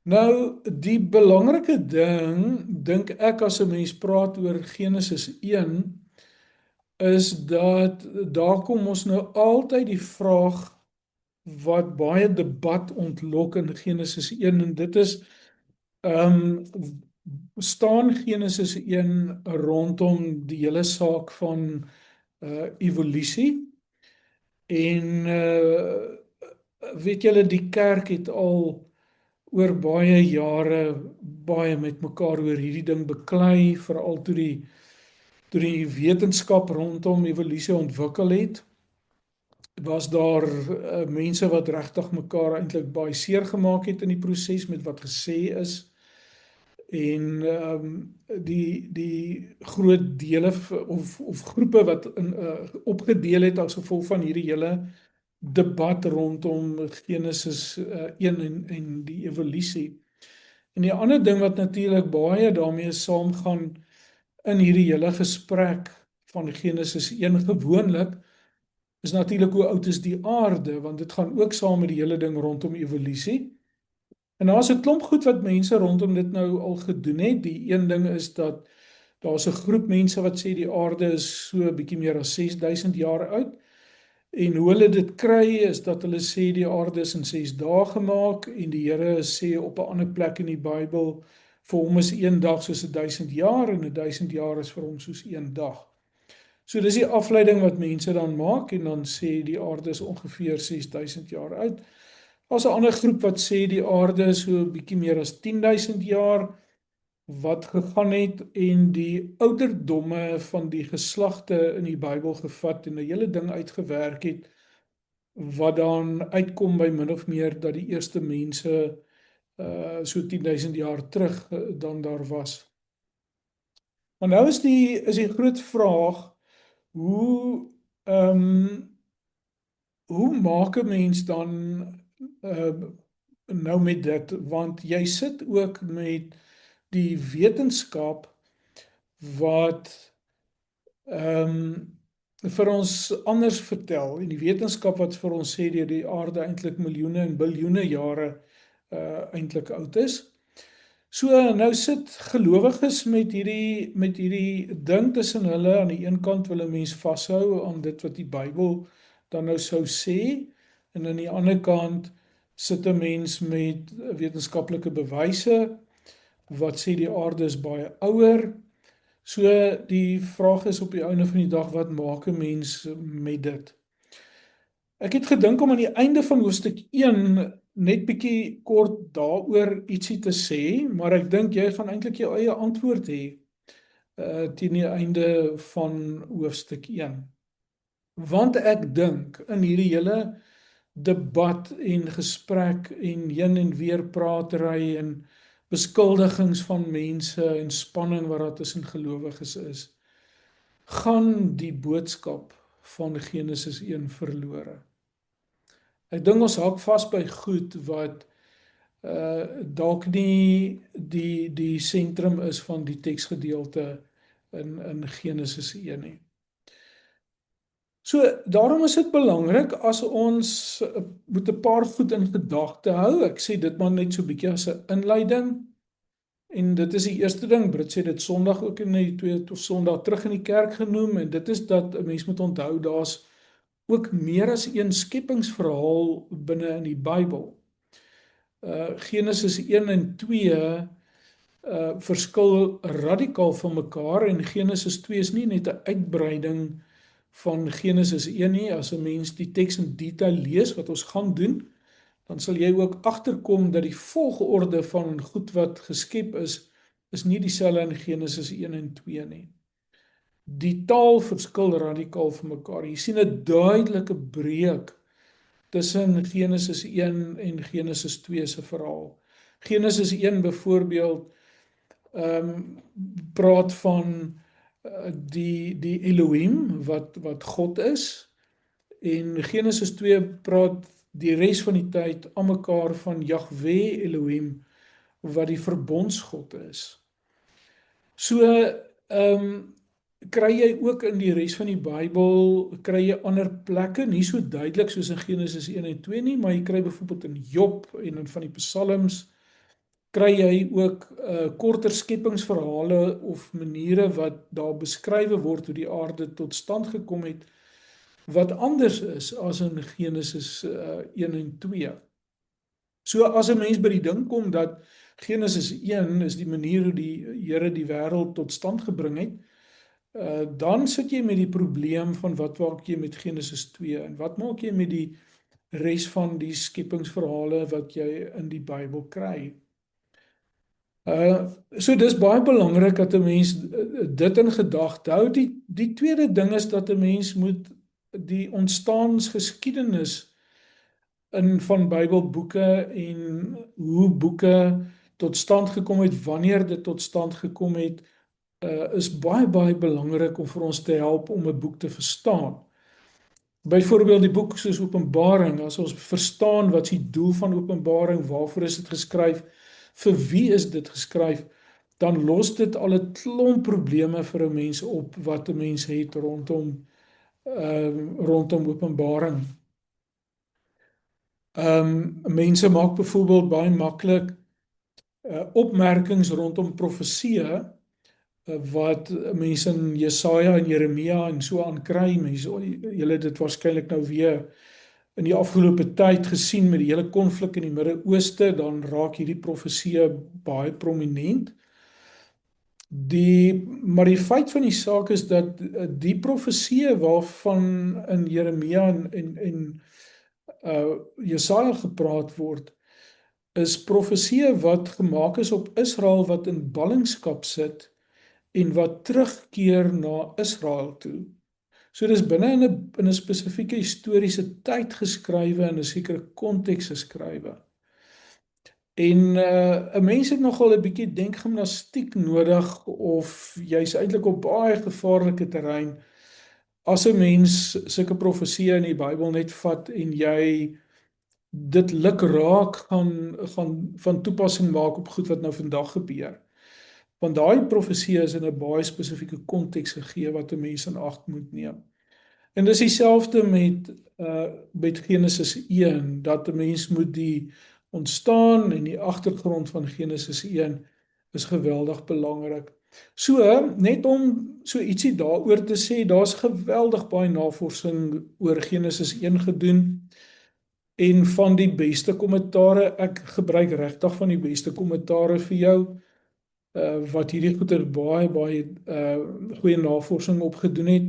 Nou, die belangrike ding, dink ek as 'n mens praat oor Genesis 1, is dat daar kom ons nou altyd die vraag wat baie debat ontlok in Genesis 1 en dit is ehm staan Genesis 1 rondom die hele saak van evolusie en weet julle die kerk het al oor baie jare baie met mekaar oor hierdie ding beklei, veral toe die wetenskap rondom evolusie ontwikkel het, was daar mense wat regtig mekaar eintlik baie seer gemaak het in die proses met wat gesê is en die groot dele of groepe wat opgedeel het as gevolg van hierdie hele debat rondom Genesis 1 en die evolusie. En die ander ding wat natuurlik baie daarmee saamgaan in hierdie hele gesprek van Genesis 1 gewoonlik is natuurlik hoe oud is die aarde, want dit gaan ook saam met die hele ding rondom evolusie. En daar's 'n klomp goed wat mense rondom dit nou al gedoen het. Die een ding is dat daar's 'n groep mense wat sê die aarde is so 'n bietjie meer as 6000 jaar oud. En hoe hulle dit kry is dat hulle sê die aarde is in 6 dae gemaak en die Here sê op 'n ander plek in die Bybel vir hom is een dag soos 1000 jaar en 1000 jaar is vir hom soos een dag. So dis die afleiding wat mense dan maak en dan sê die aarde is ongeveer 6000 jaar oud. Daar's 'n ander groep wat sê die aarde is so 'n bietjie meer as 10000 jaar wat gegaan het en die ouderdomme van die geslagte in die Bybel gevat en 'n hele ding uitgewerk het wat dan uitkom by min of meer dat die eerste mense so 10000 jaar terug dan daar was. Maar nou is die groot vraag hoe hoe maak 'n mens dan nou met dit, want jy sit ook met die wetenskap wat vir ons anders vertel en die wetenskap wat vir ons sê dat die aarde eintlik miljoene en biljoene jare eintlik oud is. So nou sit gelowiges met hierdie ding tussen hulle. Aan die een kant wil 'n mens vashou aan dit wat die Bybel dan nou sou sê en aan die ander kant sit 'n mens met wetenskaplike bewyse wat sê die aarde is baie ouer. So die vraag is op die einde van die dag, wat maak 'n mens met dit? Ek het gedink om aan die einde van hoofstuk 1 net bietjie kort daaroor ietsie te sê, maar ek dink jy gaan eintlik jou eie antwoord hê teen die einde van hoofstuk 1. Want ek dink in hierdie hele debat en gesprek en heen en weer pratery en beskuldigings van mense en spanning wat daar tussen gelowiges is, gaan die boodskap van Genesis 1 verlore. Ek dink ons haak vas by goed wat dalk nie die sentrum is van die teksgedeelte in Genesis 1 nie. So daarom is dit belangrik as ons moet 'n paar goed in gedagte hou. Ek sê dit maar net so 'n bietjie as 'n inleiding. En dit is die eerste ding, Brit sê dit Sondag ook in die tweede Sondag terug in die kerk genoem en dit is dat 'n mens moet onthou daar's ook meer as een skepingsverhaal binne in die Bybel. Genesis 1 en 2 verskil radikaal van mekaar en Genesis 2 is nie net 'n uitbreiding van Genesis 1 nie. As 'n mens die teks in detail lees wat ons gaan doen, dan sal jy ook agterkom dat die volgorde van goed wat geskep is nie dieselfde in Genesis 1 en 2 nie. Die taal verskil radikaal van mekaar. Jy sien 'n duidelike breuk tussen Genesis 1 en Genesis 2 se verhaal. Genesis 1 byvoorbeeld praat van die Elohim wat God is en Genesis 2 praat die res van die tyd aan mekaar van Jahwe Elohim wat die verbondsgod is. So kry jy ook in die res van die Bybel kry jy ander plekke, nie so duidelik soos in Genesis 1 en 2 nie, maar jy kry byvoorbeeld in Job en in van die Psalms kry jy ook korter skepingsverhale of maniere wat daar beskrywe word hoe die aarde tot stand gekom het, wat anders is as in Genesis 1 en 2. So as 'n mens by die ding kom dat Genesis 1 is die manier hoe die Here die wêreld tot stand gebring het, dan sit jy met die probleem van wat maak jy met Genesis 2 en wat maak jy met die res van die skepingsverhale wat jy in die Bybel kry. So dis baie belangrik dat 'n mens dit in gedagte hou. Die tweede ding is dat 'n mens moet die ontstaansgeskiedenis in van Bybelboeke en hoe boeke tot stand gekom het, wanneer dit tot stand gekom het, is baie belangrik om vir ons te help om 'n boek te verstaan. Byvoorbeeld die boek soos Openbaring, as ons verstaan wat is die doel van Openbaring, waarvoor is dit geskryf, vir wie is dit geskryf, dan los dit al 'n klomp probleme vir 'n mens op wat 'n mens het rondom Openbaring. Mense maak byvoorbeeld baie maklik opmerkings rondom profeseë wat mense in Jesaja en Jeremia en so aan kry. Mense, julle het dit waarskynlik nou weer in die afgelope tyd gesien met die hele konflik in die Midde-Ooste, dan raak hierdie profeseë baie prominent. Maar die feit van die saak is dat die profeseë waarvan in Jeremia en Jesaja gepraat word, is profeseë wat gemaak is op Israel wat in ballingskap sit en wat terugkeer na Israel toe. So dis binne in 'n spesifieke historiese tyd geskrywe en 'n sekere konteks geskrywe. En 'n mens het nogal 'n bietjie denkgimnastiek nodig of jy's eintlik op baie gevaarlike terrein as 'n mens sulke profeseë in die Bybel net vat en jy dit raak gaan van toepassing maak op goed wat nou vandag gebeur. Want daai profeseë is in 'n baie spesifieke konteks gegee wat 'n mens in ag moet neem. En dis dieselfde met Genesis 1, dat 'n mens moet die ontstaan en die agtergrond van Genesis 1 is geweldig belangrik. So, net om so ietsie daaroor te sê, daar's geweldig baie navorsing oor Genesis 1 gedoen. En van die beste kommentare, ek gebruik regtig van die beste kommentare vir jou, wat hierdie goeie baie goeie navorsing opgedoen het.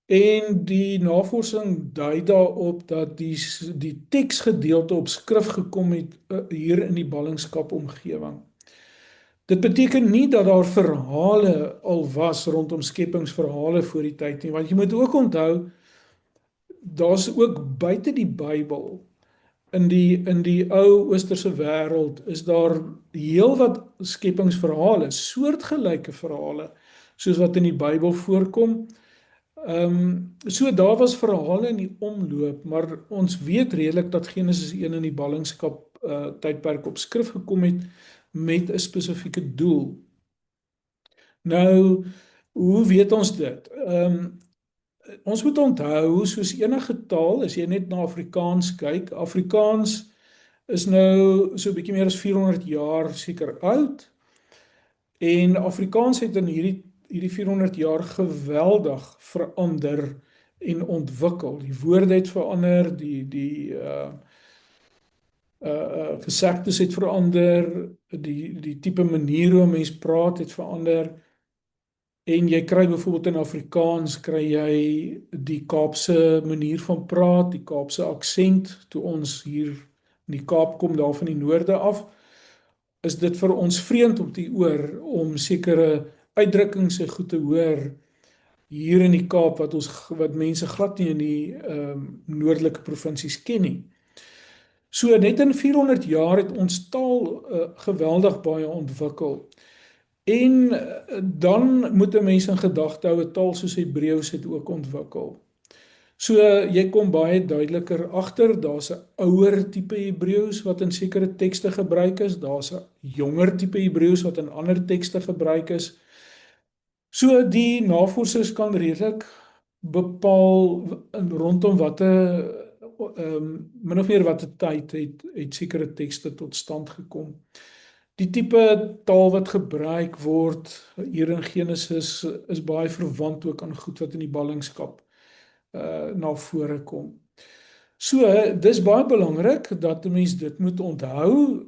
En die navorsing dui daarop dat die teksgedeelte op skrif gekom het hier in die ballingskap omgewing. Dit beteken nie dat daar verhale al was rondom skepingsverhale voor die tyd nie, want jy moet ook onthou, daar's ook buite die Bybel, in die ou Oosterse wêreld, is daar heelwat skepingsverhale, soortgelyke verhale, soos wat in die Bybel voorkom. So daar was verhale in die omloop, maar ons weet redelik dat Genesis 1 in die ballingskap tydperk op skrif gekom het met 'n spesifieke doel. Nou, hoe weet ons dit? Ons moet onthou, soos enige taal, as jy net na Afrikaans kyk, Afrikaans is nou so 'n bietjie meer as 400 jaar seker oud, en Afrikaans het in hierdie 400 jaar geweldig verander en ontwikkel. Die woorde het verander, die gesegdes het verander, die tipe manier hoe 'n mens praat het verander. En jy kry byvoorbeeld in Afrikaans, kry jy die Kaapse manier van praat, die Kaapse aksent, toe ons hier in die Kaap kom, daar van die noorde af, is dit vir ons vreemd op die oor, om sekere uitdrukkings en goed te hoor, hier in die Kaap, wat mense glad nie in die noordelike provinsies ken nie. So net in 400 jaar het ons taal geweldig baie ontwikkel. En dan moet 'n mens in gedagte hou, 'n taal soos Hebreëus het ook ontwikkel. So jy kom baie duideliker agter, daar's 'n ouer tipe Hebreëus wat in sekere tekste gebruik is, daar's 'n jonger tipe Hebreëus wat in ander tekste gebruik is. So die navorsers kan redelik bepaal rondom min of meer watter tyd het sekere tekste tot stand gekom. Die tipe taal wat gebruik word hier in Genesis is baie verwant ook aan goed wat in die ballingskap na vore kom. So, dis baie belangrik dat 'n mens dit moet onthou.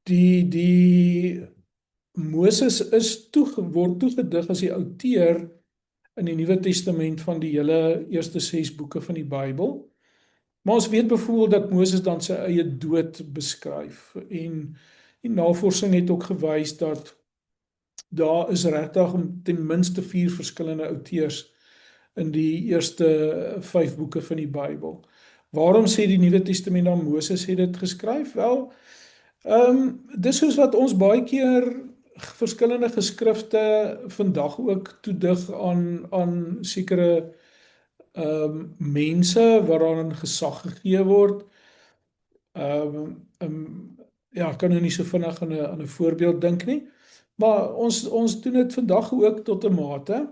Die Moses word toegedig as die outeur in die Nuwe Testament van die hele eerste 6 boeke van die Bybel. Maar ons weet byvoorbeeld dat Moses dan sy eie dood beskryf en die navorsing het ook gewys dat daar is regtig ten minste 4 verskillende outeurs in die eerste 5 boeke van die Bybel. Waarom sê die Nuwe Testament dan Moses het dit geskryf? Wel, dis soos wat ons baie keer verskillende geskrifte vandag ook toedig aan sekere mense waaraan gesag gegee word. Ja, ek kan nou nie so vinnig aan 'n voorbeeld dink nie, maar ons doen dit vandag ook tot 'n mate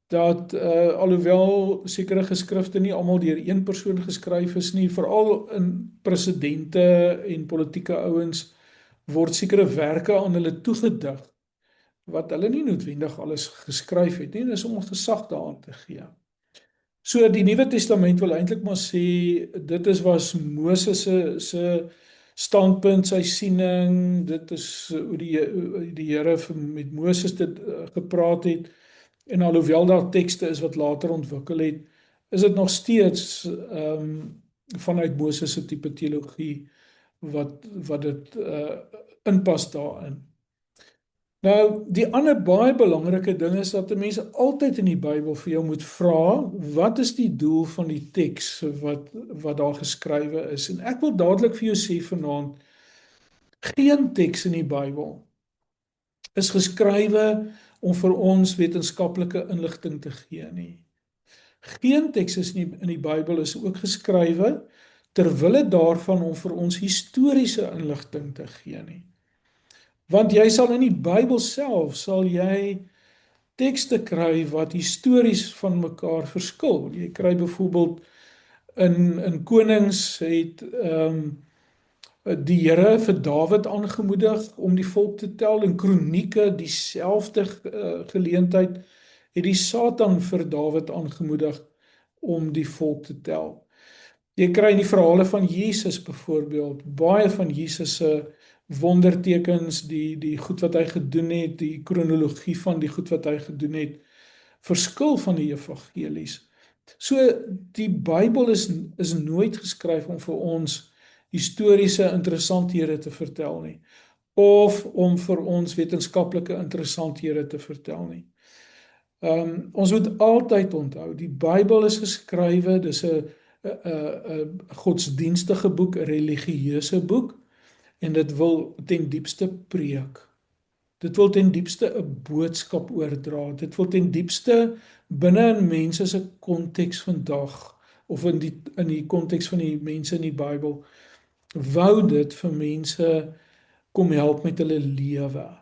dat alhoewel sekere geskrifte nie almal deur een persoon geskryf is nie, veral in presidente en politieke ouens word sekere werke aan hulle toegedig wat hulle nie noodwendig alles geskryf het nie, dis om gesag daaraan te gee. So die Nuwe Testament wil eintlik maar sê dit is was Moses se standpunt, sy siening, dit is hoe die Here met Moses dit gepraat het. En alhoewel daar tekste is wat later ontwikkel het, is dit nog steeds vanuit Moses se tipe teologie wat dit inpas daarin. Nou, die ander baie belangrike ding is dat mense altyd in die Bybel vir jou moet vra, wat is die doel van die teks wat daar geskrywe is? En ek wil dadelik vir jou sê vanaand, geen teks in die Bybel is geskrywe om vir ons wetenskaplike inligting te gee nie. Geen teks in die Bybel is ook geskrywe ter wille daarvan om vir ons historiese inligting te gee nie. Want jy sal in die Bybel self sal jy tekste kry wat histories van mekaar verskil. Jy kry byvoorbeeld in Konings het die Here vir Dawid aangemoedig om die volk te tel. In Kronieke dieselfde geleentheid het die Satan vir Dawid aangemoedig om die volk te tel. Jy kry in die verhale van Jesus byvoorbeeld, baie van Jesus se wondertekens, die goed wat hy gedoen het, die kronologie van die goed wat hy gedoen het, verskil van die evangelies. So die Bybel is nooit geskryf om vir ons historiese interessanthede te vertel nie, of om vir ons wetenskaplike interessanthede te vertel nie. Ons moet altyd onthou, die Bybel is geskrywe, dis 'n godsdienstige boek, 'n religieuse boek, en dit wil ten diepste preek. Dit wil ten diepste 'n boodskap oordra. Dit wil ten diepste binne in mense se konteks vandag, of in die konteks van die mense in die Bybel, wou dit vir mense kom help met hulle lewe.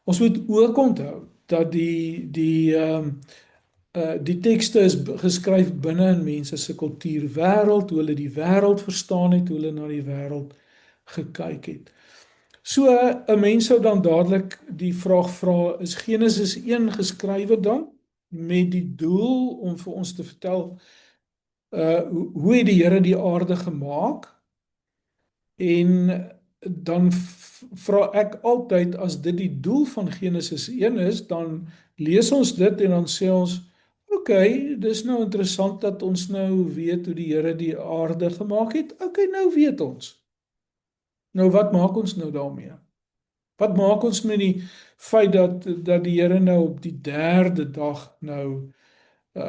Ons moet ook onthou dat die tekste is geskryf binne in mense se kultuurwêreld, hoe hulle die wêreld verstaan het, hoe hulle na die wêreld gekyk het. So 'n mens sou dan dadelik die vraag vra, is Genesis 1 geskrywe dan met die doel om vir ons te vertel hoe het die Here die aarde gemaak? En dan vra ek altyd, as dit die doel van Genesis 1 is, dan lees ons dit en dan sê ons, okay, dis nou interessant dat ons nou weet hoe die Here die aarde gemaak het. Okay, nou weet ons. Nou wat maak ons nou daarmee? Wat maak ons met die feit dat die Here nou op die 3de dag nou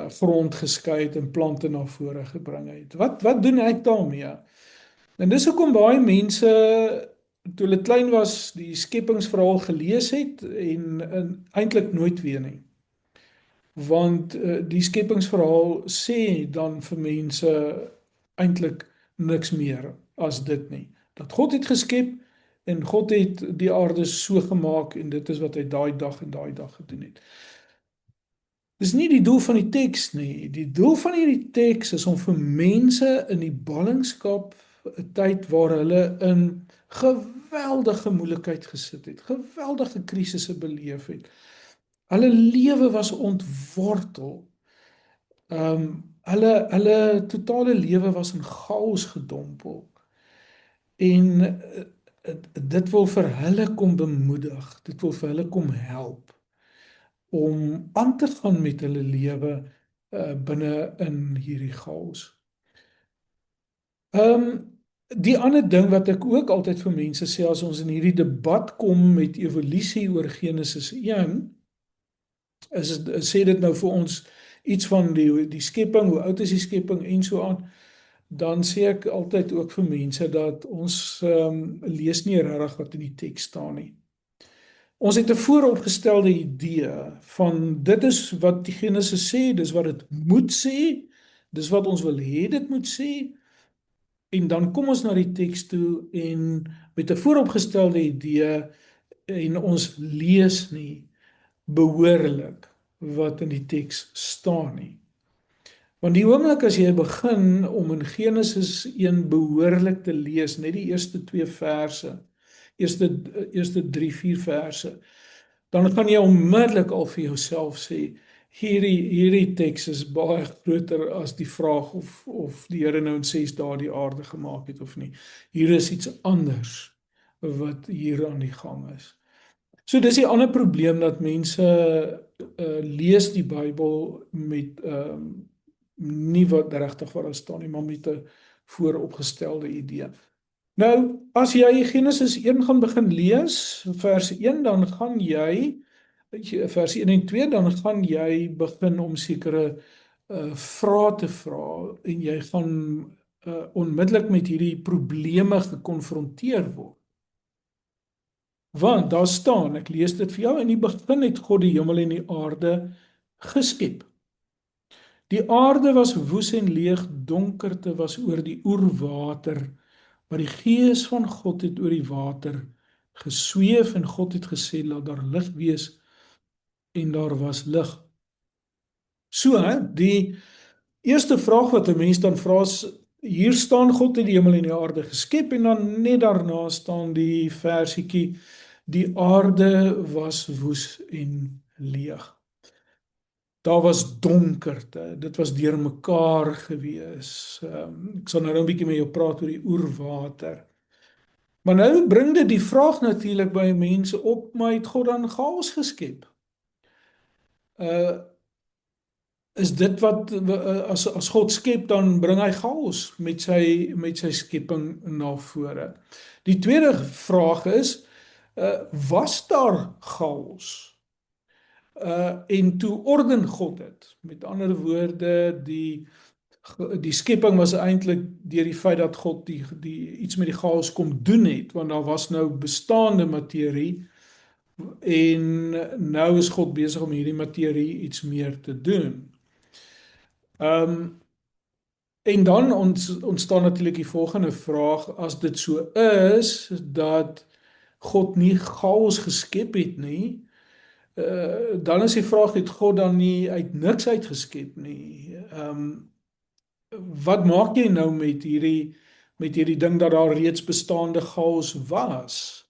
grond geskei het en plante na vore gebring het? Wat doen ek daarmee? En dis hoekom baie mense toe hulle klein was die skepingsverhaal gelees het en eintlik nooit weer nie. Want die skepingsverhaal sê dan vir mense eintlik niks meer as dit nie. Dat God het geskep en God het die aarde so gemaak en dit is wat hy daai dag en daai dag gedoen het. Dis nie die doel van die teks nie. Die doel van hierdie teks is om vir mense in die ballingskap 'n tyd waar hulle in geweldige moeilikheid gesit het, geweldige krisisse beleef het. Hulle lewe was ontwortel. Hulle totale lewe was in chaos gedompel. En dit wil vir hulle kom bemoedig, dit wil vir hulle kom help om aan te gaan met hulle lewe binne in hierdie chaos. Die ander ding wat ek ook altyd vir mense sê as ons in hierdie debat kom met evolusie oor Genesis 1, sê dit nou vir ons iets van die skepping, hoe oud is die skepping en so aan, dan sê ek altyd ook vir mense dat ons lees nie regtig wat in die teks staan nie. Ons het 'n vooropgestelde idee van dit is wat die Genesis sê, dis wat dit moet sê, dis wat ons wil hê dit moet sê, en dan kom ons na die teks toe en met 'n vooropgestelde idee en ons lees nie behoorlik wat in die teks staan nie. Want die oomblik as jy begin om in Genesis 1 behoorlik te lees, net die eerste 2 verse, eerste 3-4 verse, dan gaan jy onmiddellik al vir jouself sê, hierdie teks is baie groter as die vraag of die Here nou in 6 dae die aarde gemaak het of nie. Hier is iets anders wat hier aan die gang is. So dis die ander probleem dat mense lees die Bybel met nie wat regtig wat daar staan nie, maar met 'n vooropgestelde idee. Nou, as jy Genesis 1 gaan begin lees, vers 1, dan gaan jy vers 1 en 2, dan gaan jy begin om sekere vrae te vra en jy gaan onmiddellik met hierdie probleme gekonfronteer word. Want daar staan, ek lees dit vir jou, in die begin het God die hemel en die aarde geskep. Die aarde was woes en leeg, donkerte was oor die oerwater, maar die Gees van God het oor die water gesweef en God het gesê, laat daar lig wees en daar was lig. So, die eerste vraag wat 'n mens dan vra is, hier staan God het die hemel en die aarde geskep en dan net daarna staan die versietjie, die aarde was woes en leeg. Daar was donkerte, dit was deurmekaar gewees. Ek sal nou 'n bietjie met jou praat oor die oerwater. Maar nou bring dit die vraag natuurlik by mense op, maar het God dan chaos geskep? Is dit wat as God skep, dan bring hy chaos met sy skepping na vore. Die tweede vraag is, was daar chaos? En toe orden God dit. Met ander woorde, die skepping was eintlik deur die feit dat God die iets met die chaos kom doen het, want daar was nou bestaande materie en nou is God besig om hierdie materie iets meer te doen. En dan ontstaan natuurlik die volgende vraag, as dit so is dat God nie chaos geskep het nie, dan is die vraag, het God dan nie uit niks uit geskep nie? Wat maak jy nou met hierdie ding dat daar reeds bestaande chaos was?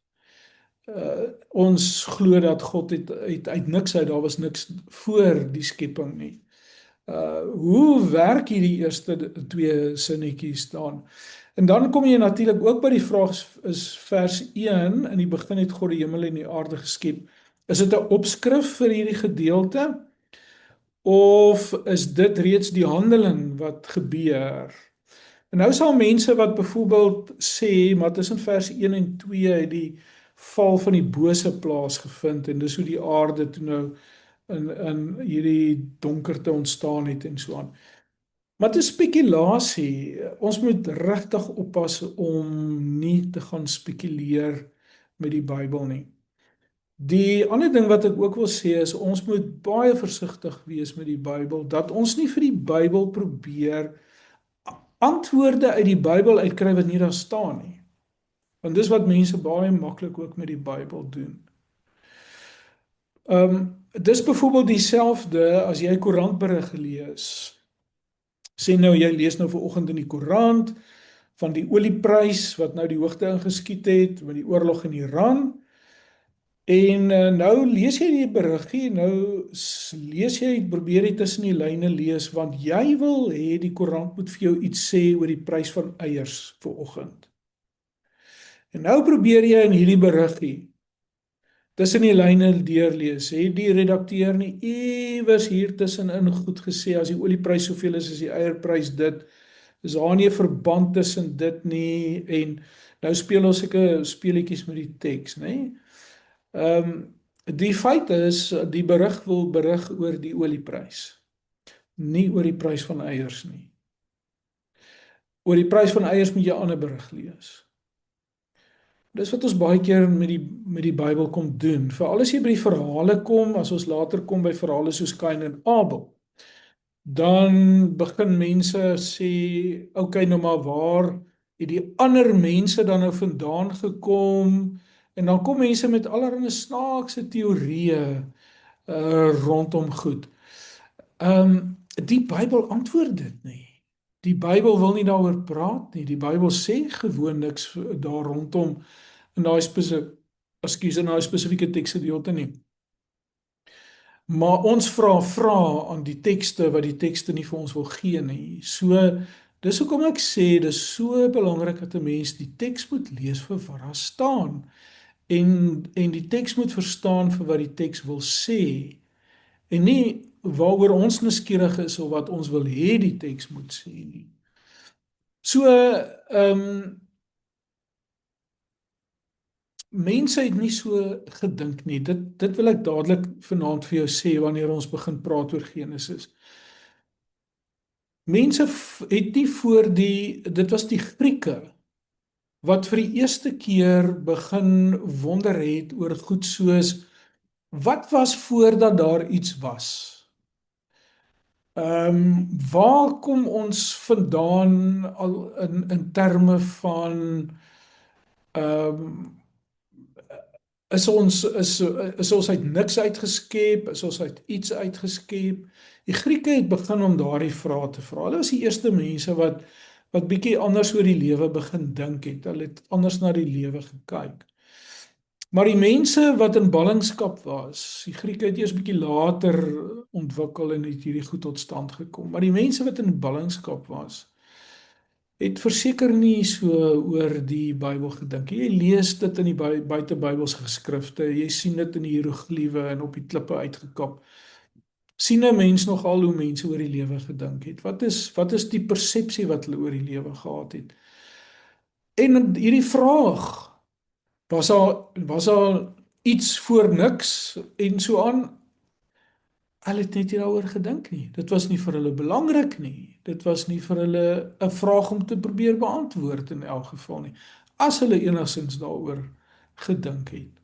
Ons glo dat God het uit niks uit, daar was niks voor die skepping nie. Hoe werk hierdie eerste 2 sinnetjies dan? En dan kom jy natuurlik ook by die vraag, is vers 1, in die begin het God die hemel en die aarde geskep. Is dit 'n opskrif vir hierdie gedeelte? Of is dit reeds die handeling wat gebeur? En nou sal mense wat byvoorbeeld sê, maar tussen vers 1 en 2 het die val van die bose plaasgevind en dis hoe die aarde toe nou in hierdie donkerte ontstaan het en so aan. Maar dit is spekulasie. Ons moet regtig oppas om nie te gaan spekuleer met die Bybel nie. Die ander ding wat ek ook wil sê is, ons moet baie versigtig wees met die Bybel, dat ons nie vir die Bybel probeer antwoorde uit die Bybel uitkry wat nie daar staan nie. Want dis wat mense baie maklik ook met die Bybel doen. Dis byvoorbeeld dieselfde as jy koerantberig lees. Sê nou, jy lees nou vanoggend in die koerant van die olieprys wat nou die hoogte ingeskiet het met die oorlog in Iran. En nou lees jy die beriggie, nou lees jy, probeer jy tussen die lyne lees, want jy wil hê die koerant moet vir jou iets sê oor die prys van eiers vir oggend. En nou probeer jy in hierdie beriggie tussen die lyne deurlees, het die redakteur nie iewers hier tussenin goed gesê, as die olieprys soveel is die eierprys dit, is daar nie 'n verband tussen dit nie, en nou speel ons sulke speletjies met die teks, nê? Die feit is, die berig wil berig oor die olieprys, nie oor die prys van eiers nie. Oor die prys van eiers moet jy 'n ander berig lees. Dis wat ons baie keer met die Bybel kom doen. Veral as jy by die verhale kom, as ons later kom by verhale soos Kain en Abel, dan begin mense sê, okay, nou maar waar het die ander mense dan nou vandaan gekom? En dan kom mense met allerlei snaakse teorieë rondom goed. Die Bybel antwoord dit nie. Die Bybel wil nie daaroor praat nie. Die Bybel sê gewoon niks daar rondom in daai spesifieke teksgedeelte nie. Maar ons vra aan die tekste wat die tekste nie vir ons wil gee nie. So dis hoekom ek sê dis so belangrik dat 'n mens die teks moet lees vir wat daar staan. En die teks moet verstaan vir wat die teks wil sê, en nie waaroor ons nuuskierig is of wat ons wil hê die teks moet sê nie. So, mense het nie so gedink nie. Dit wil ek dadelik vanaand vir jou sê wanneer ons begin praat oor Genesis. Mense het nie dit was die Grieke wat vir die eerste keer begin wonder het oor goed soos, wat was voordat daar iets was? Waar kom ons vandaan al in terme van is ons uit niks uitgeskep, is ons uit iets uitgeskep? Die Grieke het begin om daardie vrae te vra. Hulle was die eerste mense wat bietjie anders oor die lewe begin dink het. Hulle het anders na die lewe gekyk. Maar die mense wat in ballingskap was, die Grieke het eers bietjie later ontwikkel en het hierdie goed tot stand gekom. Maar die mense wat in ballingskap was, het verseker nie so oor die Bybel gedink. Jy lees dit in die buitebybelse geskrifte, jy sien dit in die hieroglife en op die klippe uitgekap. Sien 'n mens nogal hoe mense oor die lewe gedink het? Wat is die persepsie wat hulle oor die lewe gehad het? En hierdie vraag, was daar iets voor niks en so aan? Hulle het net nie daaroor gedink nie. Dit was nie vir hulle belangrik nie. Dit was nie vir hulle 'n vraag om te probeer beantwoord in elk geval nie, as hulle enigstens daaroor gedink het.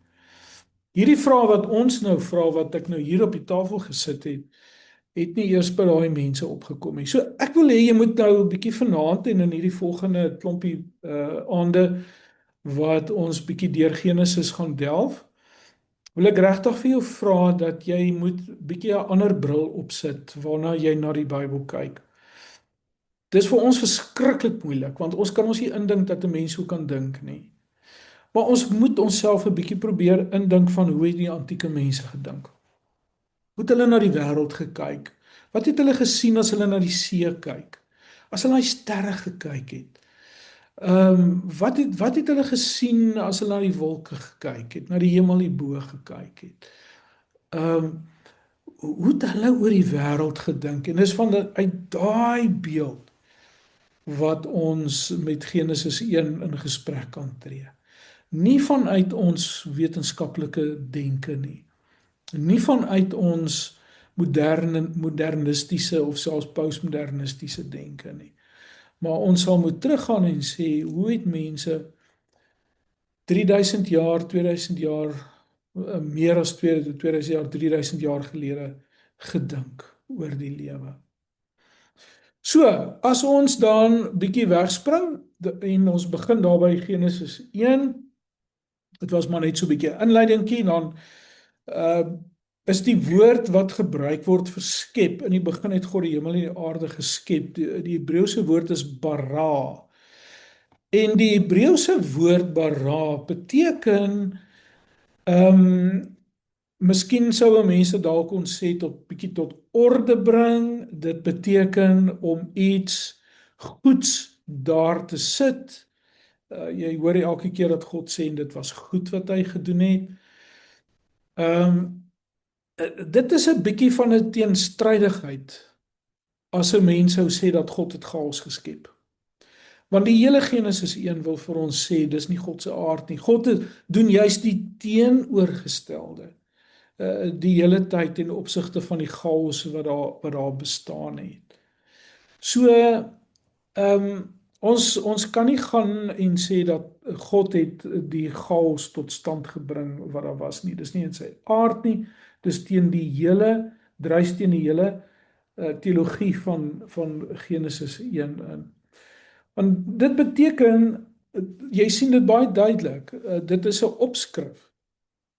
Hierdie vraag wat ons nou vra, wat ek nou hier op die tafel gesit het nie eers by daai mense opgekom nie. So ek wil hê jy moet nou 'n bietjie vanaand en in hierdie volgende klompie aande wat ons bietjie deur Genesis gaan delf, wil ek regtig vir jou vra dat jy moet bietjie 'n ander bril opsit waarna jy na die Bybel kyk. Dis vir ons verskriklik moeilik, want ons kan ons nie indink dat 'n mens so kan dink nie. Maar ons moet onsself 'n bietjie probeer indink van hoe het die antieke mense gedink. Hoe het hulle na die wêreld gekyk? Wat het hulle gesien as hulle na die see kyk? As hulle na die sterre gekyk het? Wat het hulle gesien as hulle na die wolke gekyk het, na die hemel hierbo gekyk het? Hoe het hulle oor die wêreld gedink? En dis uit daai beeld wat ons met Genesis 1 in gesprek kan tree. Nie vanuit ons wetenskaplike denke nie. Nie vanuit ons modernistiese of selfs postmodernistiese denke nie. Maar ons sal moet teruggaan en sê, hoe het mense 3000 jaar, 2000 jaar, meer as 2000 jaar, 3000 jaar gelede gedink oor die lewe? So, as ons dan bietjie wegspring en ons begin daar by Genesis 1, dit was maar net so bietjie inleidingkie, dan is die woord wat gebruik word vir skep. In die begin het God die hemel en die aarde geskep. Die Hebreëse woord is bara. En die Hebreëse woord bara beteken ehm miskien sou mense dalk kon sê bietjie tot orde bring. Dit beteken om iets goeds daar te sit. Jy hoor elke keer dat God sê en dit was goed wat hy gedoen het. Ehm dit is 'n bietjie van 'n teenstrydigheid as 'n mens sou sê dat God het chaos geskep. Want die hele Genesis 1 wil vir ons sê dis nie God se aard nie. God doen juis die teenoorgestelde. Die hele tyd ten opsigte van die chaos wat daar bestaan het. So ons kan nie gaan en sê dat God het die chaos tot stand gebring wat daar was nie. Dis nie in sy aard nie. Dis teen die hele dryf teen die hele teologie van Genesis 1 in. Want dit beteken jy sien dit baie duidelik. Dit is 'n opskrif.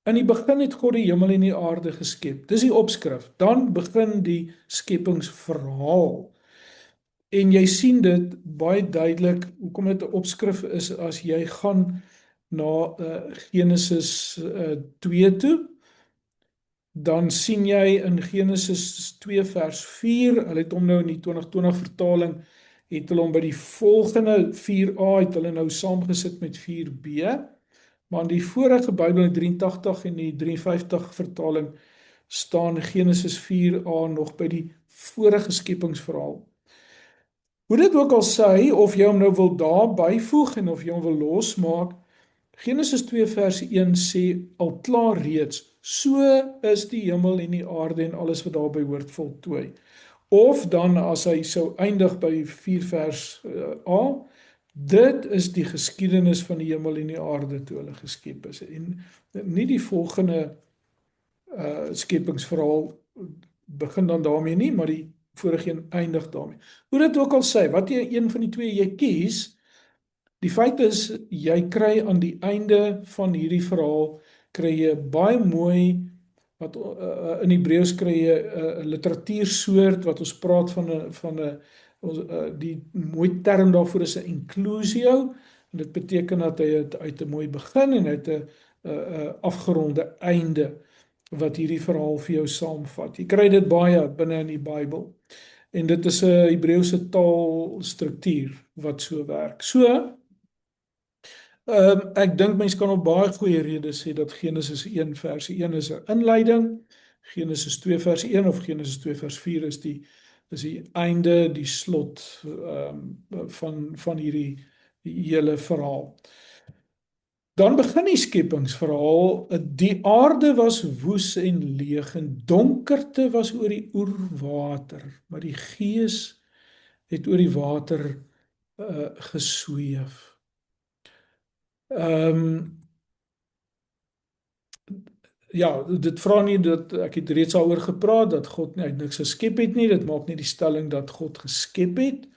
In die begin het God die hemel en die aarde geskep. Dis die opskrif. Dan begin die skepingsverhaal. En jy sien dit baie duidelik hoekom dit 'n opskrif is as jy gaan na Genesis 2 toe. Dan sien jy in Genesis 2 vers 4, hulle het hom nou in die 2020 vertaling, het hulle hom by die volgende 4a het hulle nou saamgesit met 4b. Maar in die vorige Bybel in 83 en die 53 vertaling staan Genesis 4a nog by die vorige skepingsverhaal. Hoe dit ook al sê, of jy hom nou wil daar byvoeg en of jy hom wil losmaak, Genesis 2 vers 1 sê al klaar reeds, so is die hemel en die aarde en alles wat daarby hoort voltooi. Of dan as hy sou eindig by 4 vers a, dit is die geskiedenis van die hemel en die aarde toe hulle geskep is. En nie die volgende skepingsverhaal begin dan daarmee nie, maar die vorige een eindig daarmee. Hoe dit ook al sê, wat jy een van die twee jy kies, die feit is jy kry aan die einde van hierdie verhaal kry jy baie mooi wat in Hebreëus kry jy 'n literatuursoort wat ons praat van 'n die mooi term daarvoor is 'n inclusio, en dit beteken dat hy het uit 'n mooi begin en uit 'n afgeronde einde wat hierdie verhaal vir jou saamvat. Jy kry dit baie binne in die Bybel. En dit is 'n Hebreëse taalstruktuur wat so werk. So ek dink mense kan op baie goeie redes sê dat Genesis 1 vers 1 is 'n inleiding, Genesis 2 vers 1 of Genesis 2 vers 4 is die einde, die slot van hierdie hele verhaal. Dan begin die skepingsverhaal. Die aarde was woes en leeg en donkerte was oor die oerwater, maar die Gees het oor die water gesweef. Ja, dit vra nie dat ek het reeds daaroor gepraat dat God nie niks geskep het nie. Dit maak nie die stelling dat God geskep het.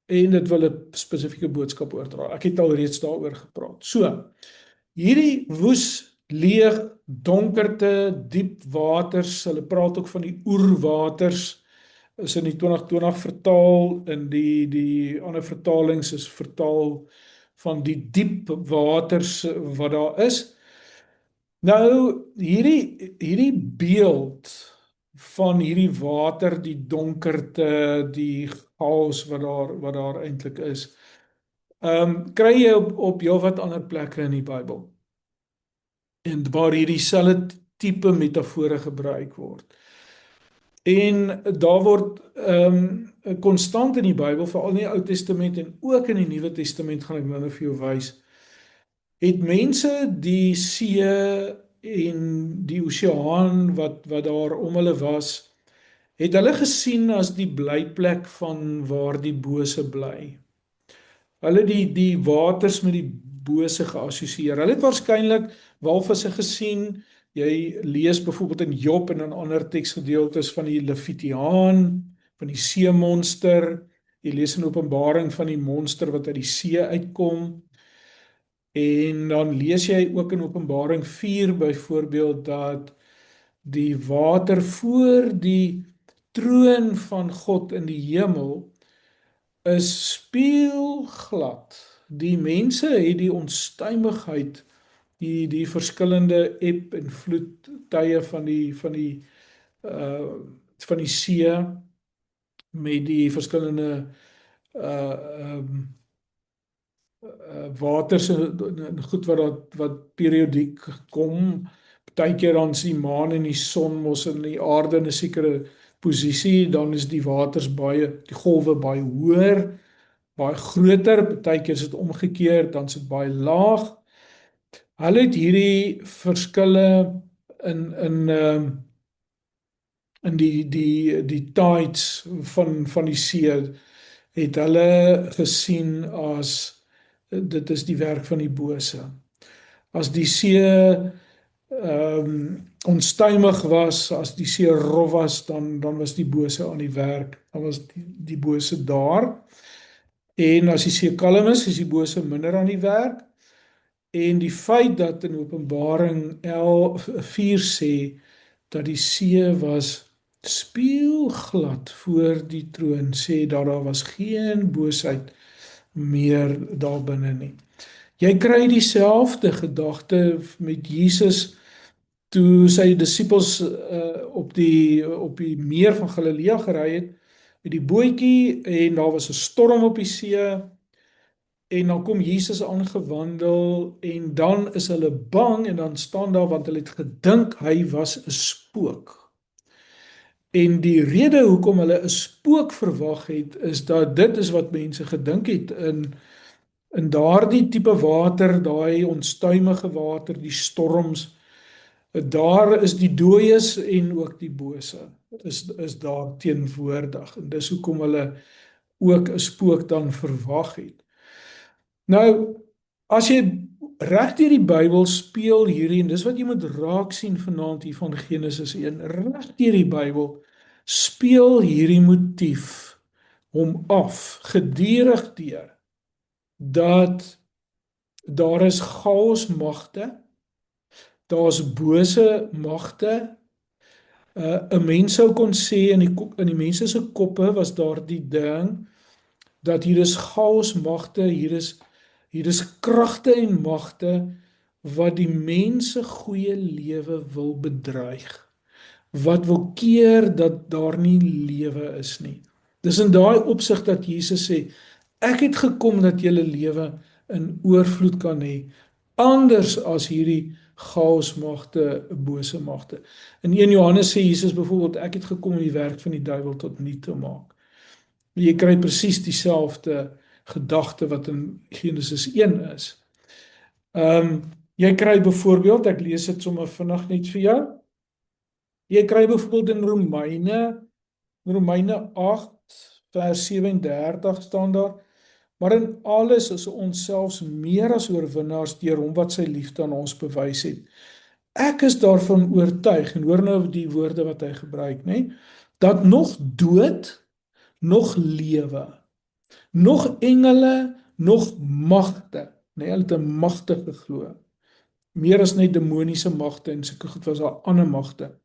En dit wil 'n spesifieke boodskap oordra. Ek het al reeds daaroor gepraat. So, hierdie woes, leeg, donkerte, diep waters, hulle praat ook van die oerwaters, is in die 2020 vertaal, in die ander vertalings is vertaal van die diep waters wat daar is. Nou, hierdie beeld van hierdie water, die donkerte, die chaos wat daar eintlik is, kry jy op heelwat ander plekke in die Bybel. En waar hierdie selfde tipe metafore gebruik word. En daar word konstant in die Bybel, veral in die Ou Testament en ook in die Nuwe Testament, gaan ek nou vir jou wys, het mense die see en die oseaan wat daar om hulle was, het hulle gesien as die blyplek van waar die bose bly. Hulle die waters met die bose geassosieer. Hulle het waarskynlik walvisse gesien. Jy lees byvoorbeeld in Job en in ander teksgedeeltes van die Levitiaan, van die seemonster. Jy lees in Openbaring van die monster wat uit die see uitkom. En dan lees jy ook in Openbaring 4 byvoorbeeld dat die water voor die troon van God in die hemel is spieelglad. Die mense het die onstuimigheid, die verskillende eb en vloedtye uh van die see met die verskillende uh um, waters en goed wat periodiek kom. Partykeer dan is die maan en die son mos in die aarde in 'n sekere posisie, dan is die waters die golwe baie hoër, baie groter, partykeer is dit omgekeer, dan is dit baie laag. Hulle het hierdie verskille in die tides van die see het hulle gesien as dit is die werk van die bose. As die see onstuimig was, as die see rof was, dan was die bose aan die werk. Dan was die bose daar. En as die see kalm is die bose minder aan die werk. En die feit dat in Openbaring 4 sê dat die see was spieelglad voor die troon, sê dat daar was geen boosheid meer daar binne nie. Jy kry dieselfde gedagte met Jesus toe sy disippels op die meer van Galilea gery het met die bootjie en daar was 'n storm op die see en dan kom Jesus aangewandel en dan is hulle bang en dan staan daar want hulle het gedink hy was 'n spook. En die rede hoekom hulle 'n spook verwag het is dat dit is wat mense gedink het in daardie tipe water, daai onstuimige water, die storms. Daar is die dooies en ook die bose is daar teenwoordig en dis hoekom hulle ook 'n spook dan verwag het. Nou, as jy reg deur die Bybel speel hierdie en dis wat jy moet raak sien vanaand hier van Genesis 1, reg deur die Bybel speel hierdie motief hom af gedurig deur dat daar is chaosmagte. Daar's bose magte. 'n Mens sou kon sê in die mense se koppe was daar die ding dat hier is chaosmagte, hier is kragte en magte wat die mense goeie lewe wil bedreig. Wat wil keer dat daar nie lewe is nie. Dis in daai opsig dat Jesus sê, ek het gekom dat julle lewe in oorvloed kan hê, anders as hierdie chaosmagte, bose magte. In 1 Johannes sê Jesus byvoorbeeld, ek het gekom om die werk van die duiwel tot nul te maak. Jy kry presies dieselfde gedagte wat in Genesis 1 is. Jy kry byvoorbeeld, ek lees dit sommer vinnig net vir jou. Jy kry byvoorbeeld in Romeine 8 vers 37 staan daar, maar in alles is ons selfs meer as oorwinnaars deur hom wat sy liefde aan ons bewys het. Ek is daarvan oortuig, en hoor nou die woorde wat hy gebruik, nê, dat nog dood, nog lewe, nog engele, nog magte, nê, hulle het 'n magte geglo. Meer as net demoniese magte en sulke goed was daar ander magte.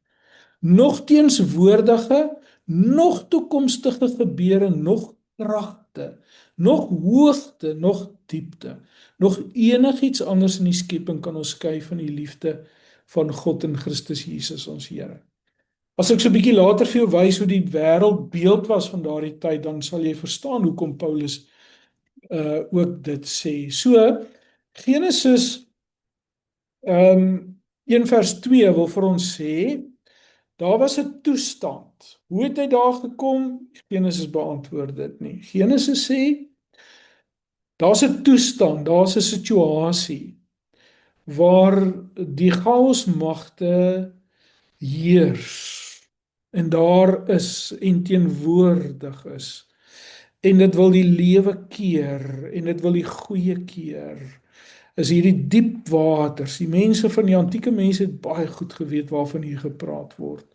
Nog teenswoordige, nog toekomstige gebeure, nog kragte, nog hoogte, nog diepte, nog enigiets anders in die skepping kan ons skei van die liefde van God in Christus Jesus ons Here. As ek so 'n bietjie later vir jou wys hoe die wêreldbeeld was van daardie tyd, dan sal jy verstaan hoekom Paulus ook dit sê. So Genesis 1 vers 2 wil vir ons sê, daar was 'n toestand. Hoe het hy daar gekom? Genesis beantwoord dit nie. Genesis sê, daar's 'n toestand, daar's 'n situasie waar die chaosmagte heers en daar is en teenwoordig is. En dit wil die lewe keer en dit wil die goeie keer. Is hierdie diep waters. Die mense van die antieke mense het baie goed geweet waarvan hier gepraat word.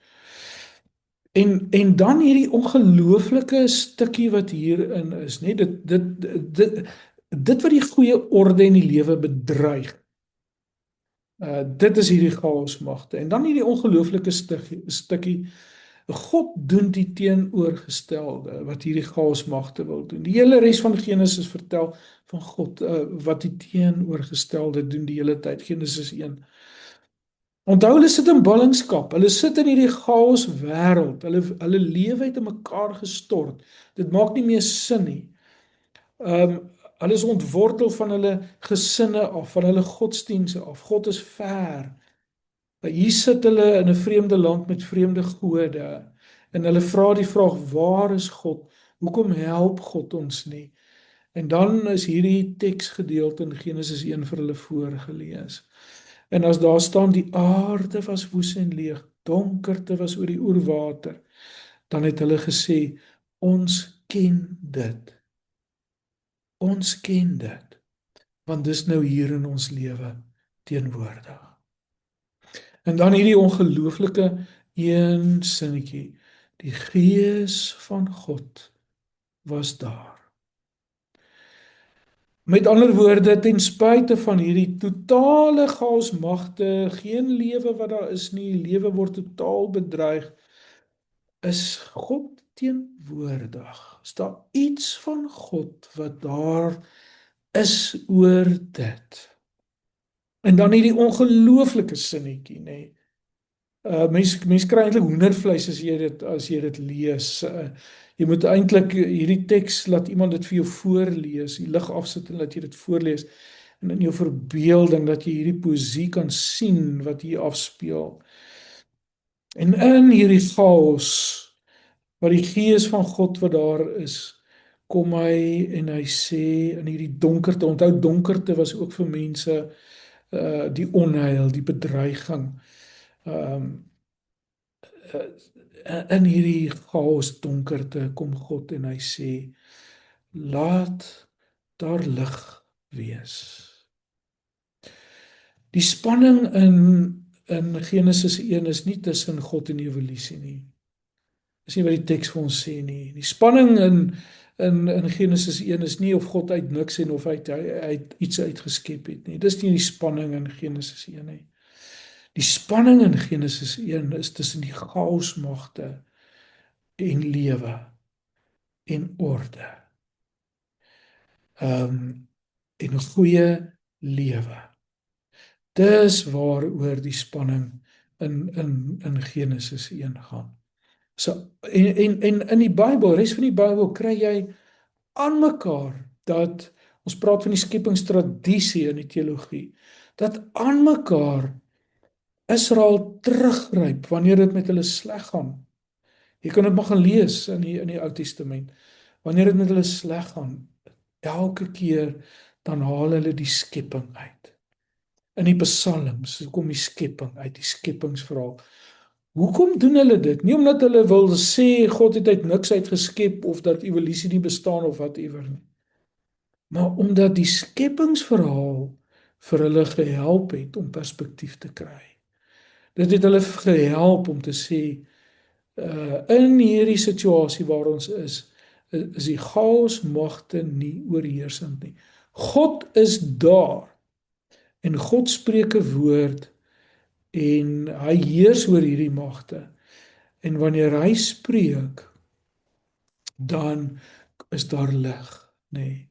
En dan hierdie ongelooflike stukkie wat hierin is, nê, dit wat die goeie orde in die lewe bedreig. Dit is hierdie chaosmagte. En dan hierdie ongelooflike stukkie God doen die teenoorgestelde wat hierdie chaosmagte wil doen. Die hele res van Genesis vertel van God wat die teenoorgestelde doen die hele tyd. Genesis 1. Onthou hulle sit in ballingskap. Hulle sit in hierdie chaos wêreld. Hulle lewe het in mekaar gestort. Dit maak nie meer sin nie. Hulle is ontwortel van hulle gesinne af, van hulle godsdienste af. God is ver. Hier sit hulle in 'n vreemde land met vreemde gode en hulle vra die vraag: waar is God? Hoekom help God ons nie? En dan is hierdie teksgedeelte in Genesis 1 vir hulle voorgeles. En as daar staan die aarde was woes en leeg, donkerte was oor die oerwater, dan het hulle gesê ons ken dit. Ons ken dit, want dis nou hier in ons lewe teenwoordig. En dan hierdie ongelooflike een sinnetjie. Die Gees van God was daar. Met ander woorde, ten spyte van hierdie totale chaosmagte, geen lewe wat daar is nie, lewe word totaal bedreig, is God teenwoordig. Is daar iets van God wat daar is oor dit? En dan hierdie ongelooflike sinnetjie, nê. Mens kry eintlik hoendervleis as jy dit lees. Jy moet eintlik hierdie teks laat iemand dit vir jou voorlees, die lig afsit en laat jy dit voorlees en in jou verbeelding dat jy hierdie poesie kan sien wat hier afspeel. En in hierdie chaos wat die Gees van God wat daar is, kom hy en hy sê in hierdie donkerte, onthou donkerte was ook vir mense die onheil, die bedreiging. In hierdie chaos donkerte kom God en hy sê laat daar lig wees. Die spanning in Genesis 1 is nie tussen God en evolusie nie. Dis nie wat die teks vir ons sê nie. Die spanning in Genesis 1 is nie of God uit niks en of hy iets uitgeskep het nie. Dis nie die spanning in Genesis 1 nie. Die spanning in Genesis 1 is tussen die chaosmagte en lewe en orde. En 'n goeie lewe. Dis waaroor die spanning in Genesis 1 gaan. So en in die Bybel, res van die Bybel kry jy aan mekaar dat ons praat van die skepingstradisie in die teologie, dat aan mekaar Israel teruggryp wanneer dit met hulle sleg gaan. Jy kan dit maar gaan lees in die Ou Testament. Wanneer dit met hulle sleg gaan, elke keer dan haal hulle die skepping uit. In die psalms kom die skepping uit, die skepingsverhaal. Hoekom doen hulle dit? Nie omdat hulle wil sê God het uit niks uitgeskep of dat evolusie nie bestaan of whatever nie. Maar omdat die skepingsverhaal vir hulle gehelp het om perspektief te kry. Dit het hulle gehelp om te sê in hierdie situasie waar ons is die chaosmagte nie oorheersend nie. God is daar en God spreek 'n woord en hy heers oor hierdie magte. En wanneer hy spreek, dan is daar lig, nê. Nee.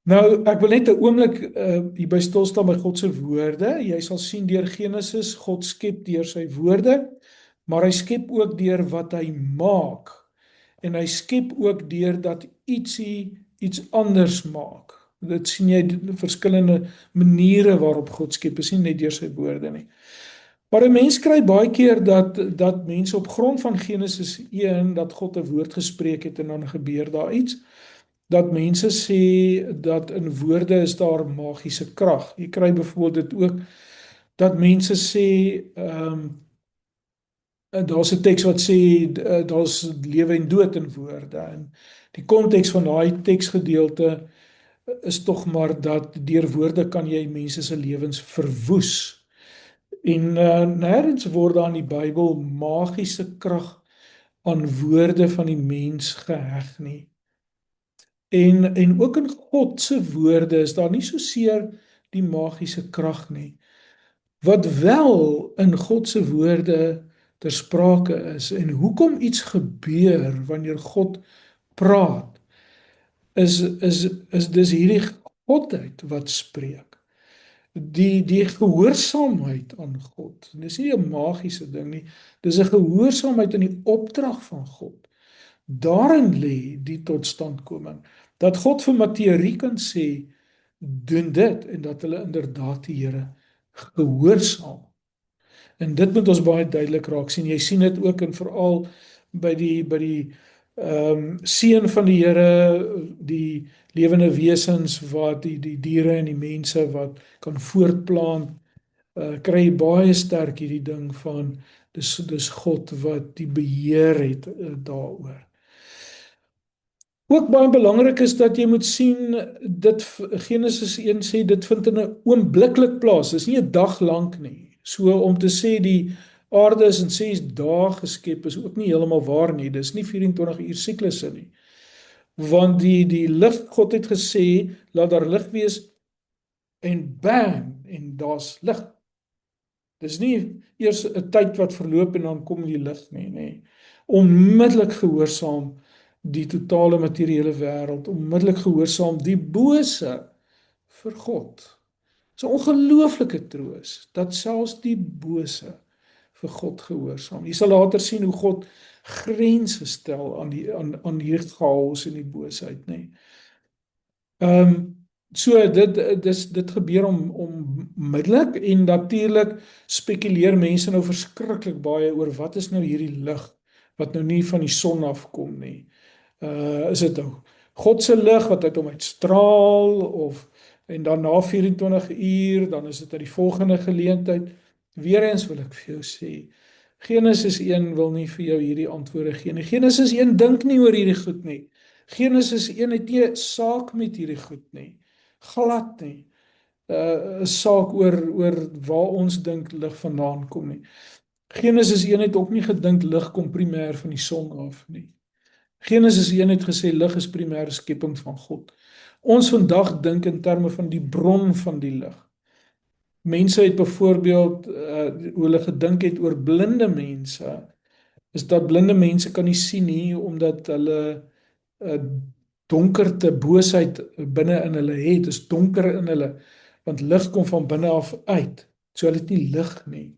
Nou, ek wil net 'n oomblik hier by stil staan by God se woorde. Jy sal sien deur Genesis, God skep deur sy woorde, maar hy skep ook deur wat hy maak. En hy skep ook deur dat iets anders maak. Dit sien jy verskillende maniere waarop God skep, is nie net deur sy woorde nie. Maar 'n mens kry baie keer dat mense op grond van Genesis 1 dat God 'n woord gespreek het en dan gebeur daar iets. Dat mense sê dat in woorde is daar magiese krag. Jy kry byvoorbeeld dit ook dat mense sê daar's 'n teks wat sê daar's lewe en dood in woorde en die konteks van daai teksgedeelte is tog maar dat deur woorde kan jy mense se lewens verwoes. En nêrens word daar in die Bybel magiese krag aan woorde van die mens geheg nie. En ook in God se woorde is daar nie so seer die magiese krag nie. Wat wel in God se woorde ter sprake is en hoekom iets gebeur wanneer God praat, is dis hierdie godheid wat spreek. Die gehoorsaamheid aan God. En dis nie 'n magiese ding nie. Dis 'n gehoorsaamheid aan die opdrag van God. Daarin lê die totstandkoming. Dat God vir Matteus kan sê doen dit en dat hulle inderdaad die Here gehoorsaam. En dit moet ons baie duidelik raak sien. Jy sien dit ook en veral by die seën van die Here, die lewende wesens wat die diere en die mense wat kan voortplant, kry baie sterk hierdie ding van dis God wat die beheer het daaroor. Ook baie belangrik is dat jy moet sien dit Genesis 1 sê dit vind in 'n oombliklik plaas. Dis nie 'n dag lank nie. So om te sê die aarde is in 6 dae geskep is ook nie heeltemal waar nie. Dis nie 24 uur siklusse nie. Want die lig, God het gesê laat daar lig wees en bang en daar's lig. Dis nie eers 'n tyd wat verloop en dan kom die lig nie, nê. Onmiddellik gehoorsaam die totale materiële wêreld, onmiddellik gehoorsaam die bose vir God. Dis 'n ongelooflike troos dat selfs die bose vir God gehoorsaam. Jy sal later sien hoe God grense stel aan hierdie chaos en die boosheid, nê. So dit gebeur onmiddellik en natuurlik spekuleer mense nou verskriklik baie oor wat is nou hierdie lig wat nou nie van die son afkom nie. Is dit nou God se lig wat uit hom uitstraal of en dan na 24 uur dan is dit uit die volgende geleentheid. Weereens wil ek vir jou sê Genesis 1 wil nie vir jou hierdie antwoorde gee nie. Genesis 1 dink nie oor hierdie goed nie. Genesis 1 het nie 'n saak met hierdie goed nie. Glad nie. 'n Saak oor waar ons dink lig vandaan kom nie. Genesis 1 het ook nie gedink lig kom primêr van die son af nie. Genesis 1 het gesê lig is primêre skepping van God. Ons vandag dink in terme van die bron van die lig. Mense het byvoorbeeld hoe hulle gedink het oor blinde mense, is dat blinde mense kan nie sien nie omdat hulle donkerte, boosheid binne in hulle het, is donker in hulle, want lig kom van binne af uit. So hulle het nie lig nie.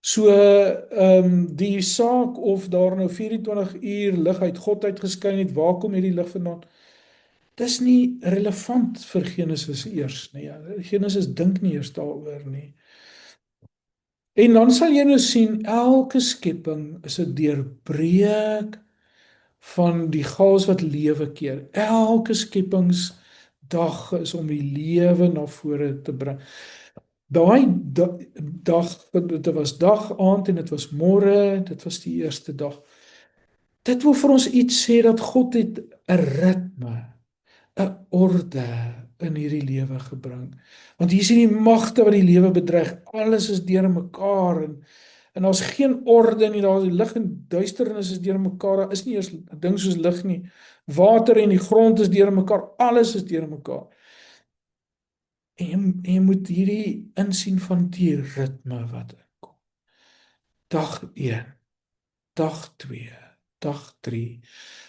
So die saak of daar nou 24 uur lig uit God uitgeskyn het, waar kom hierdie lig vandaan? Dis nie relevant vir Genesis eers nie. Genesis dink nie eers daaroor nie. En dan sal jy nou sien elke skepping is 'n deurbreek van die chaos wat lewe keer. Elke skepingsdag is om die lewe na vore te bring. Daai dag, dit was dag, aand en dit was môre, dit was die eerste dag. Dit wil vir ons iets sê dat God het 'n ritme, 'n orde in hierdie lewe gebring. Want hier is die magte wat die lewe bedreig. Alles is deur mekaar en daar's geen orde nie. Daar's lig en duisternis is deur mekaar. Daar is nie eers 'n ding soos lig nie. Water en die grond is deur mekaar. Alles is deur mekaar. En jy moet hierdie insien van die ritme wat inkom. Dag 1, dag 2, dag 3.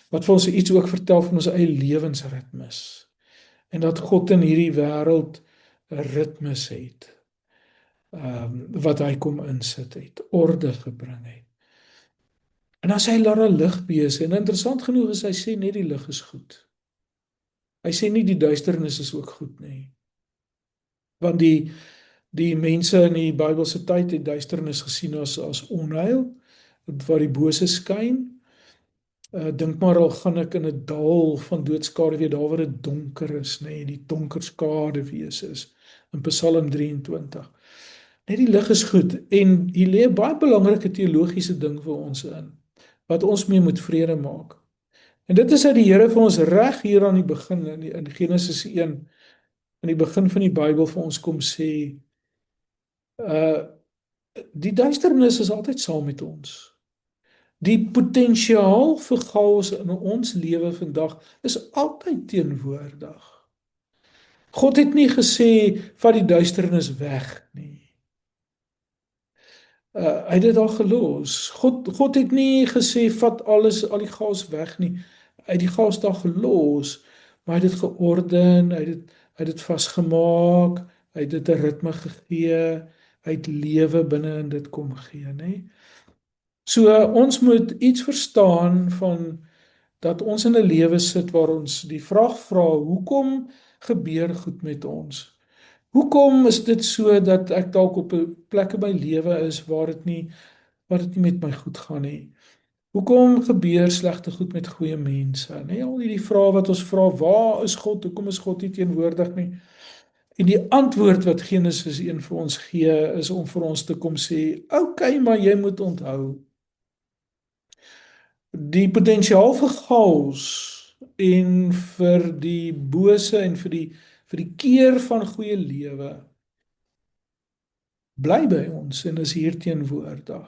Wat vir ons iets ook vertel van ons eie lewensritmes. En dat God in hierdie wêreld 'n ritmes het. Wat hy kom insit het, orde gebring het. En as hy laat 'n lig wees, en interessant genoeg is hy sê net die lig is goed. Hy sê nie die duisternis is ook goed nie. Want die mense in die Bybelse tyd het duisternis gesien as onheil, waar die bose skyn. Dink maar al gaan ek in 'n dal van doodskade daar waar dit donker is, nê, die donker skade wees is in Psalm 23. Net die lig is goed en hier lê 'n baie belangrike teologiese ding vir ons in wat ons mee moet vrede maak. En dit is dat die Here vir ons reg hier aan die begin in Genesis 1 in die begin van die Bybel vir ons kom sê die duisternis is altyd saam met ons. Die potensiaal vir chaos in ons lewe vandag is altyd teenwoordig. God het nie gesê vat die duisternis weg nie. Hy het dit daar gelos. God het nie gesê vat alles al die chaos weg nie. Hy het die chaos daar gelos, maar hy het dit georden, hy het dit vasgemaak, hy het dit 'n ritme gegee, hy het lewe binne in dit kom gee, nê? So ons moet iets verstaan van dat ons in 'n lewe sit waar ons die vraag vra, hoekom gebeur goed met ons? Hoekom is dit so dat ek dalk op 'n plek in my lewe is waar dit nie met my goed gaan nie? Hoekom gebeur slegte goed met goeie mense? Nee, al hierdie vrae wat ons vra, waar is God? Hoekom is God nie teenwoordig nie? En die antwoord wat Genesis 1 vir ons gee, is om vir ons te kom sê, "Oké, okay, maar jy moet onthou, die potensiaal vir chaos en vir die bose en vir die keer van goeie lewe bly by ons en is hier teenwoordig.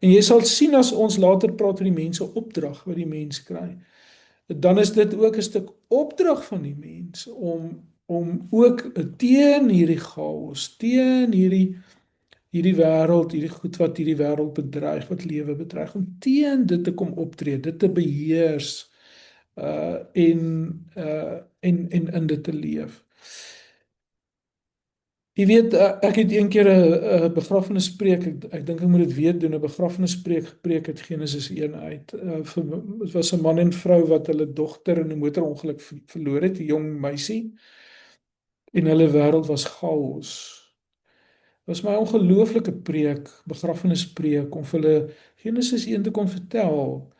En jy sal sien as ons later praat oor die mense opdrag wat die mens kry, dan is dit ook 'n stuk opdrag van die mens om ook teen hierdie chaos, teen hierdie wêreld, hierdie goed wat hierdie wêreld bedreig, wat lewe bedreig, om teen dit te kom optree, dit te beheers en in dit te leef. Jy weet, ek het een keer 'n begrafnispreek, ek dink ek moet dit weer doen, 'n begrafnispreek gepreek uit Genesis 1 uit. Dit was 'n man en vrou wat hulle dogter in 'n motorongeluk verloor het, 'n jong meisie, en hulle wêreld was chaos. Dit was my ongelooflike preek, begrafnispreek, om vir hulle Genesis 1 te kon vertel.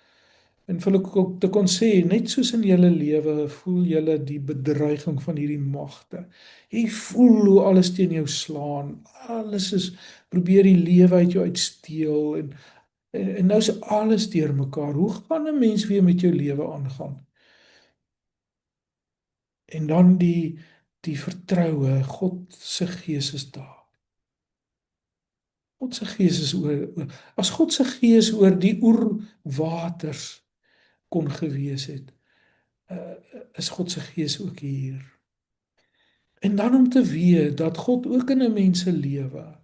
En vir hulle ook te kon sê, net soos in julle lewe, voel julle die bedreiging van hierdie magte. Jy voel hoe alles teen jou slaan. Alles is probeer die lewe uit jou uitsteel en nou is alles deurmekaar. Hoe gaan 'n mens weer met jou lewe aangaan? En dan die vertroue, God se Gees is daar. God se Gees is oor. As God se Gees oor die oerwaters kon gewees het, is God se Gees ook hier. En dan om te weet dat God ook in 'n mens se lewe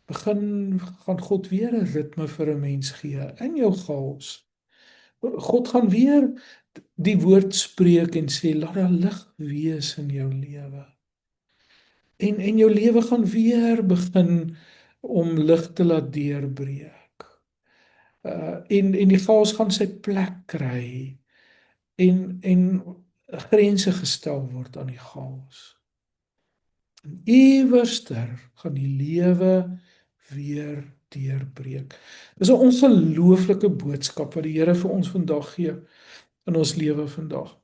gaan God weer 'n ritme vir 'n mens gee in jou chaos. God gaan weer die woord spreek en sê laat daar lig wees in jou lewe. En jou lewe gaan weer begin om lig te laat deurbreek. En die chaos gaan sy plek kry en grense gestel word aan die chaos. En iewerster gaan die lewe weer deurbreek. Dis 'n ongelooflike boodskap wat die Here vir ons vandag gee in ons lewe vandag.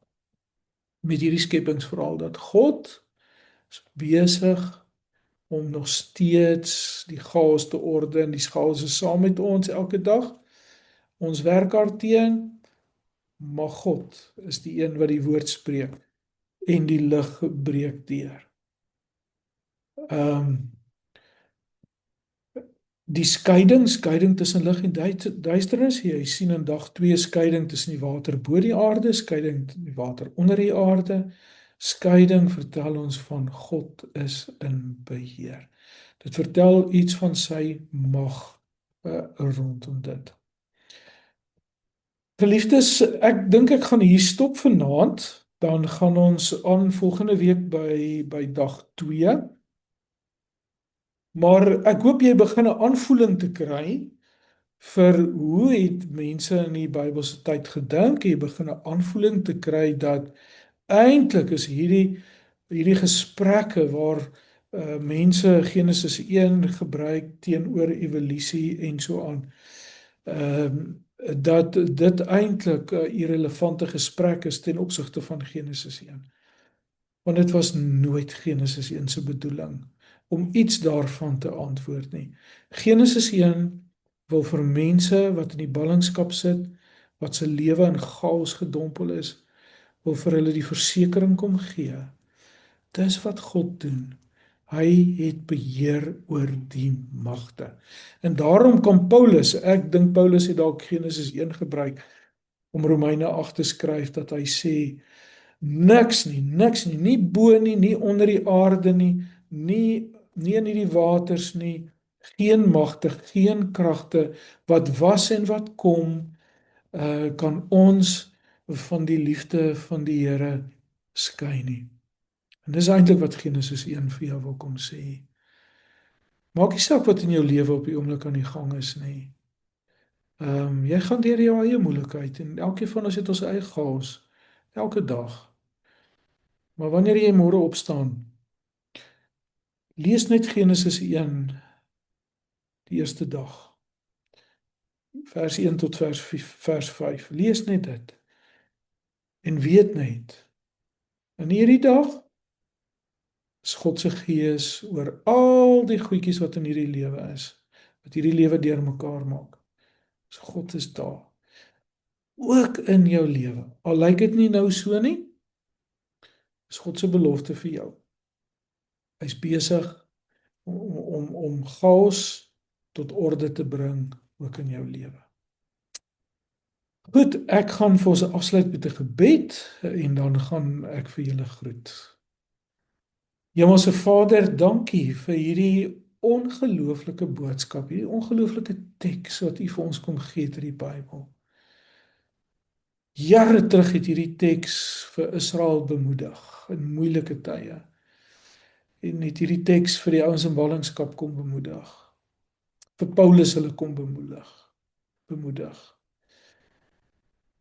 Met hierdie skepingsverhaal dat God is besig om nog steeds die chaos te orde en die chaos is saam met ons elke dag. Ons werk daarteen, maar God is die een wat die woord spreek en die lig breek deur. Die skeiding tussen lig en duisternis, jy sien in dag 2 skeiding tussen die water bo die aarde, skeiding die water onder die aarde. Skeiding vertel ons van God is in beheer. Dit vertel iets van sy mag rondom dit. Geliefdes, ek dink ek gaan hier stop vanaand, dan gaan ons aan volgende week by dag 2. Maar ek hoop jy begin 'n aanvoeling te kry vir hoe het mense in die Bybelse tyd gedink. Jy begin 'n aanvoeling te kry dat eintlik is hierdie gesprekke waar mense Genesis 1 gebruik teenoor evolusie en so aan. Dat dit eintlik 'n irrelevante gesprek is ten opsigte van Genesis 1. Want dit was nooit Genesis 1 se bedoeling om iets daarvan te antwoord nie. Genesis 1 wil vir mense wat in die ballingskap sit, wat se lewe in chaos gedompel is, wil vir hulle die versekering kom gee. Dis wat God doen. Hy het beheer oor die magte. En daarom kan Paulus, ek dink Paulus het dalk Genesis 1 gebruik om Romeine 8 te skryf, dat hy sê niks nie, nie bo nie, nie onder die aarde nie in hierdie waters nie, Geen magte, geen kragte wat was en wat kom kan ons van die liefde van die Here skei nie. En dis eintlik wat Genesis 1 vir jou wil kom sê. Maak nie saak wat in jou lewe op die oomblik aan die gang is nie. Jy gaan deur jou eie moeilikheid en elkeen van ons het ons eie chaos elke dag. Maar wanneer jy môre opstaan, lees net Genesis 1 die eerste dag. Vers 1 tot vers 5. Lees net dit. En weet net, in hierdie dag is God se gees oor al die goedjies wat in hierdie lewe is, wat hierdie lewe deurmekaar maak. So God is daar. Ook in jou lewe. Al lyk dit nie nou so nie, is God se belofte vir jou. Hy's besig om chaos tot orde te bring ook in jou lewe. Goed, ek gaan vir ons afsluit met 'n gebed en dan gaan ek vir julle groet. Hemelse Vader, dankie vir hierdie ongelooflike boodskap, hierdie ongelooflike teks wat U vir ons kom gee uit die Bybel. Jare terug het hierdie teks vir Israel bemoedig in moeilike tye. En het hierdie teks vir die ouens in ballingskap kom bemoedig. Vir Paulus hulle kom bemoedig.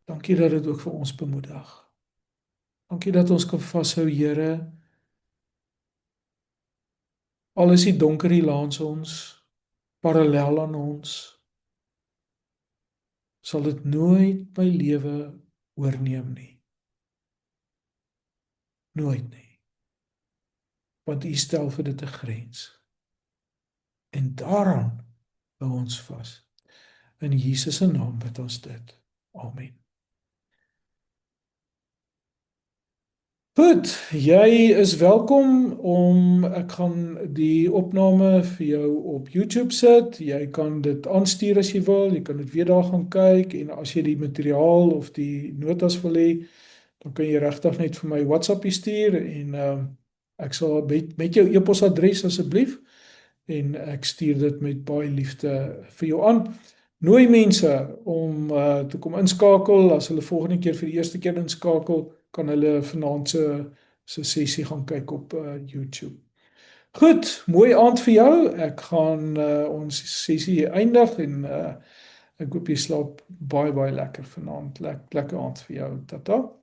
Dankie dat dit ook vir ons bemoedig. Dankie dat ons kan vashou, Here. Al is die donker hier langs ons, parallel aan ons, sal dit nooit my lewe oorneem nie. Nooit nie. Want U stel vir dit 'n grens. En daaraan hou ons vas. In Jesus se naam bid ons dit. Amen. Goed, jy is welkom om ek gaan die opname vir jou op YouTube sit. Jy kan dit aanstuur as jy wil. Jy kan dit weer daar gaan kyk en as jy die materiaal of die notas wil hê, dan kan jy regtig net vir my WhatsApp stuur en ek sal met jou e-posadres asseblief en ek stuur dit met baie liefde vir jou aan. Nooi mense om te kom inskakel as hulle volgende keer vir die eerste keer inskakel, kan hulle vanaand se sessie gaan kyk op YouTube. Goed, mooi aand vir jou. Ek gaan ons sessie eindig en ek hoop jy slaap baie lekker vanaand. Lekker aand vir jou. Tata.